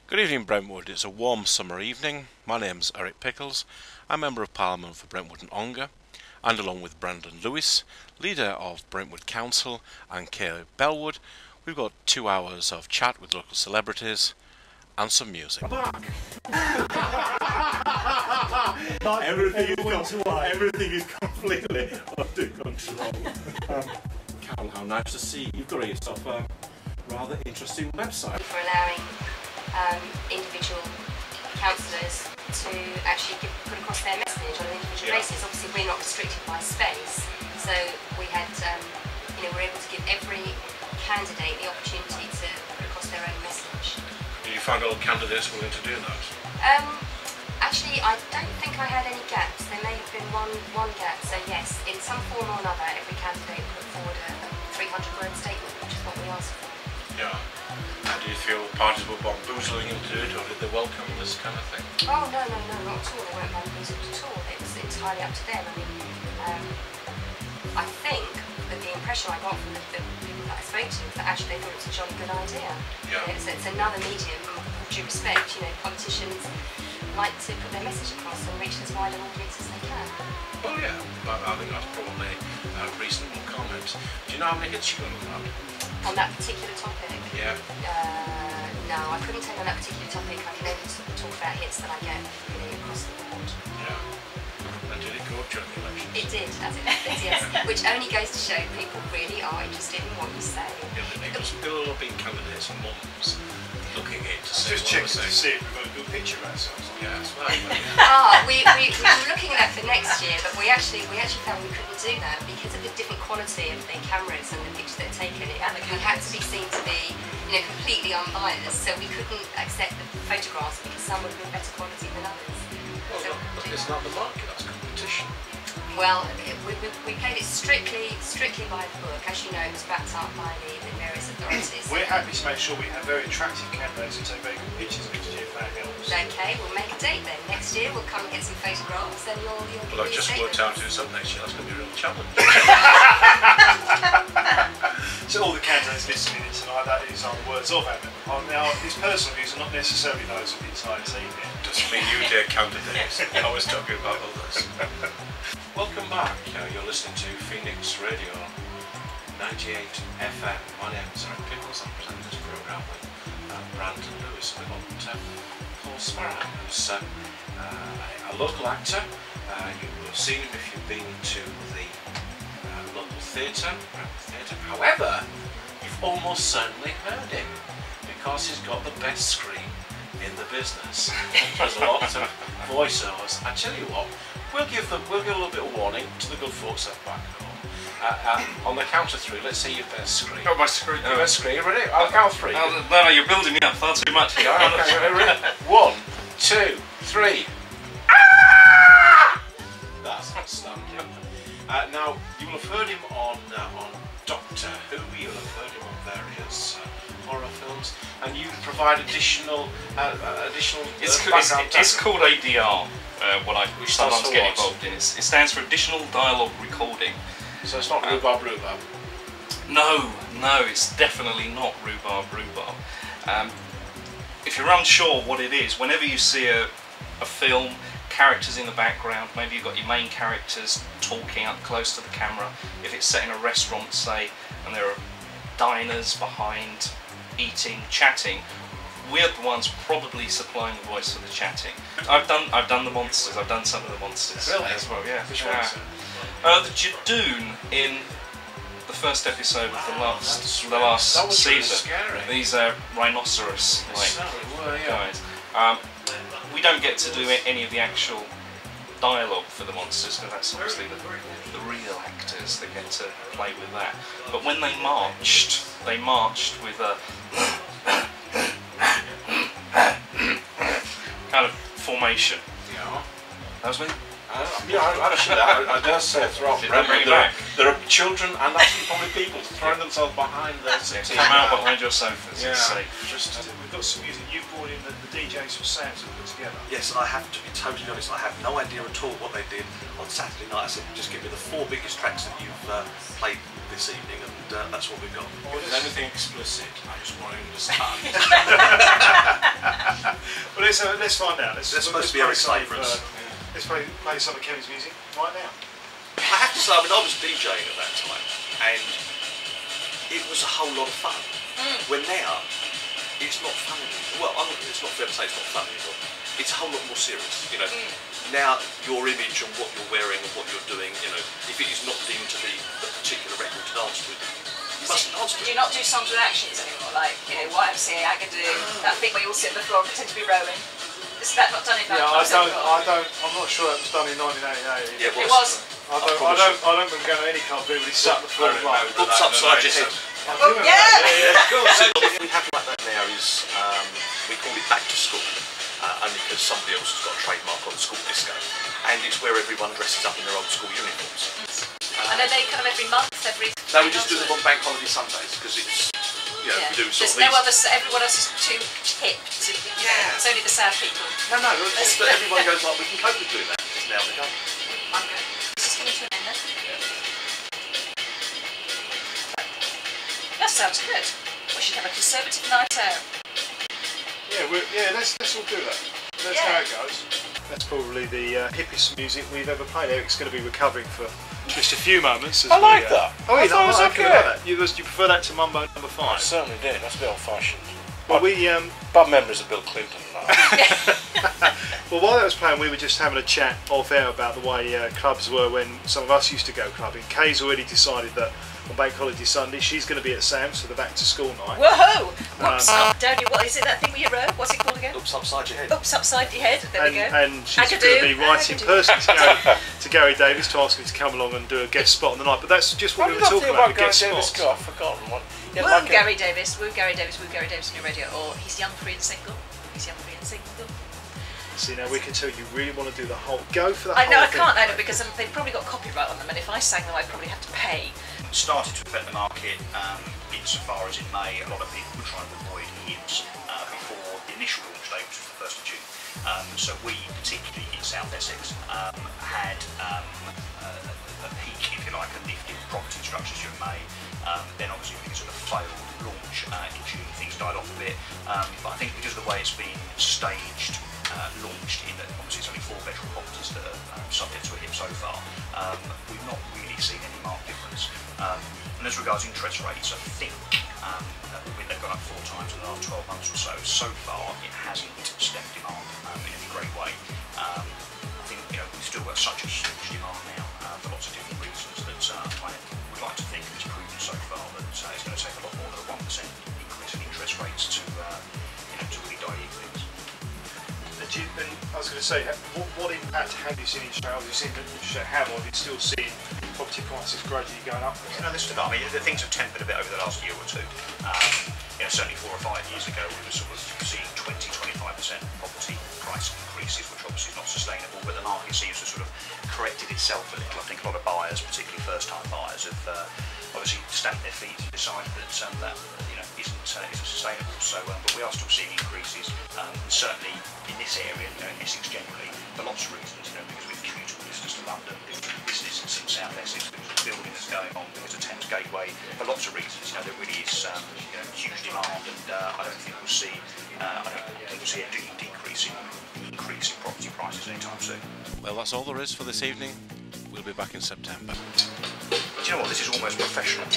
Good evening, Brentwood. It's a warm summer evening. My name's Eric Pickles. I'm Member of Parliament for Brentwood and Ongar, and along with Brandon Lewis, leader of Brentwood Council, and Kay Bellwood, we've got 2 hours of chat with local celebrities and some music. Everything is completely under control. Carol, how nice to see you. You've got yourself a rather interesting website. For allowing individual councillors to actually put across their message on an individual basis. Obviously, we're not restricted by space, so we had, we're able to give every candidate the opportunity to put across their own message. Did you find all candidates willing to do that? Actually, I don't think I had any gaps. There may have been one gap. So yes, in some form or another, every candidate put forward a 300-word statement, which is what we asked for. Yeah. Do you feel parties were bamboozling into it, or did they welcome this kind of thing? Oh, no, not at all. They weren't bamboozled at all. It was entirely up to them. I mean, I think that the impression I got from the people that I spoke to was that actually they thought it was a jolly good idea. Yeah. It's another medium, with due respect, politicians like to put their message across and reach as wide an audience as they can. Oh yeah, but I think that's probably a reasonable comment. Do you know how many hits you got on that? On that particular topic? Yeah. No, I couldn't tell you on that particular topic. I can only talk about hits that I get across the board. Yeah. And did it go up during the election? It did, as it did, yes. Which only goes to show people really are interested in what you say. Yeah, because people will be candidates and mums looking in to see Just checking to see if we've got a good picture of ourselves. Yeah, that's right. We were looking at that for next year, but we actually found we couldn't do that because of the different quality of the cameras and the pictures that are taken. It had to be seen to be, completely unbiased. So we couldn't accept the photographs because some would have been better quality than others. Well, So, but it's not the market, that's competition. well, we played it strictly by the book. As you know, it was backed up by the various authorities. We're happy to make sure we have very attractive candidates who take very good pictures next year if that helps. Okay, we'll make a date then. Next year we'll come and get some photographs and you'll Well, I've give me a just statement. worked out to do something next year. That's going to be a real challenge. So all the candidates listening in tonight, that is our words of Adam. Now, his personal views are not necessarily those of the entire team here. Doesn't mean you, dear candidates. I was talking about others. Welcome back. You're listening to Phoenix Radio 98 FM. My name is Eric Pickles. I'm presenting this programme with Brandon Lewis. We've got Paul Sparrow, who's a local actor. You will have seen him if you've been to the local theatre. However, you've almost certainly heard him because he's got the best screen in the business. There's a lot of voiceovers. I tell you what, we'll give a little bit of warning to the good folks at back home. On the count of three, let's see your best screen. Got my screen. Your best screen, ready? I'll count three. No, you're building me up far too much here. Okay, ready? 1, 2, 3. That's outstanding. Now, you will have heard him on Doctor Who. You'll have heard him on various horror films, and you provide additional background. It's called ADR. What I Which sometimes stands for get what? involved in. It stands for Additional Dialogue Recording. So it's not rhubarb. No, it's definitely not rhubarb. If you're unsure what it is, whenever you see a film, characters in the background, maybe you've got your main characters talking up close to the camera. If it's set in a restaurant, say, and there are diners behind eating, chatting, we're the ones probably supplying the voice for the chatting. I've done the monsters. I've done some of the monsters as well. Yeah. Which ones? The Jadoon in the first episode of the last That was season. really scary. These rhinoceros guys. We don't get to do any of the actual dialogue for the monsters because that's obviously the real actors that get to play with that. But when they marched with a kind of formation. Yeah. That was me. I dare say throughout Brentwood there are children and actually probably people throwing themselves behind their seats. Come out behind your sofas. Yeah. It's safe. We've got some music. You've brought in the DJs from Sam's and put together. Yes, I have to be totally honest, I have no idea at all what they did on Saturday night. I said, just give me the 4 biggest tracks that you've played this evening, and that's what we've got. Is anything explicit? I just want to understand. let's find out. They're supposed to be Eric's favourites. Let's play some of Kevin's music right now. I have to say, I mean, I was DJing at that time, and it was a whole lot of fun. When now, it's not fun anymore. Well, it's not fair to say it's not fun anymore. It's a whole lot more serious, you know. Now, your image and what you're wearing and what you're doing, you know, if it is not deemed to be the particular record to dance with, you mustn't dance with it. Do you not do songs with actions anymore? Like, you know, YMCA, Agadoo, that bit where you all sit on the floor and pretend to be rowing? Is that not done in that? I'm not sure that was done in 1988. Yeah, it was. I don't remember going to any club where everybody sat on the floor like books upside your head. Oh, yeah! What we have like that now is, we call it back to school, only because somebody else has got a trademark on school disco, and it's where everyone dresses up in their old school uniforms. And are they kind of every month, every... No, we just do them on bank holiday Sundays, because it's, you know, we do sort There's of no other... Everyone else is too hip to... It's only the sad people. No, it's just that everyone goes like, we can cope with doing that, just now we go. Okay. This is coming to an end then. That sounds good. We should have a conservative night out. Let's all do that. That's how it goes. That's probably the hippest music we've ever played. Eric's going to be recovering for just a few moments. I like that. Oh, I thought it was okay. You prefer that to Mumbo number 5? I certainly did. That's a bit old-fashioned. Well, bad memories of Bill Clinton. Well, while I was playing, we were just having a chat off air about the way clubs were when some of us used to go clubbing. Kay's already decided that on Bank Holiday Sunday she's going to be at Sam's for the back to school night. Whoa! Whoops up down your... What is it, that thing with your row? What's it called again? Oops upside your head. Oops upside your head. There we go. And she's going to be writing personally to Gary Davis to ask him to come along and do a guest spot on the night. But that's just what we were talking about, the guest spots. I've forgotten one. Woo Gary Davis, woo Gary Davis, woo Gary Davis on your radio. Or he's young, free and single. He's young, free and single. See, now we can tell you really want to do the whole... Go for the I whole know, I thing. can't, I know, because they've probably got copyright on them, and if I sang them, I'd probably have to pay. Started to affect the market insofar as in May, a lot of people were trying to avoid hits before the initial launch date, which was the 1st of June. So we, particularly in South Essex, had a peak, if you like, a lift in property structures during May. Then obviously because of the failed launch in June, things died off a bit. But I think because of the way it's been staged, launched in, obviously it's only 4-bedroom properties that are subject to a hit so far, we've not really seen any marked difference. And as regards interest rates, I think they've gone up 4 times in the last 12 months or so. So far, it hasn't stemmed demand in any great way. I think we've still got such a huge demand now for lots of different reasons that I would like to think it's proven so far that it's going to take a lot more than a 1% increase in interest rates to really dilute things. And I was going to say, what impact have you seen in Australia? Have you seen the interest rate have, or have you still seen property prices gradually going up? I mean, the things have tempered a bit over the last year or two. Certainly 4 or 5 years ago, we were sort of seeing 20-25% property price increases, which obviously is not sustainable. But the market seems to sort of corrected itself a little. I think a lot of buyers, particularly first-time buyers, have obviously stamped their feet and decided that isn't sustainable. So, but we are still seeing increases, certainly in this area, in Essex generally, for lots of reasons. Because we've commutable distance to London, because of business in South Essex, because of the building that's going on, because of Thames Gateway, for lots of reasons. There really is huge demand, and I don't think we'll see any increase in property prices anytime soon. Well, that's all there is for this evening. We'll be back in September. Do you know what? This is almost professional.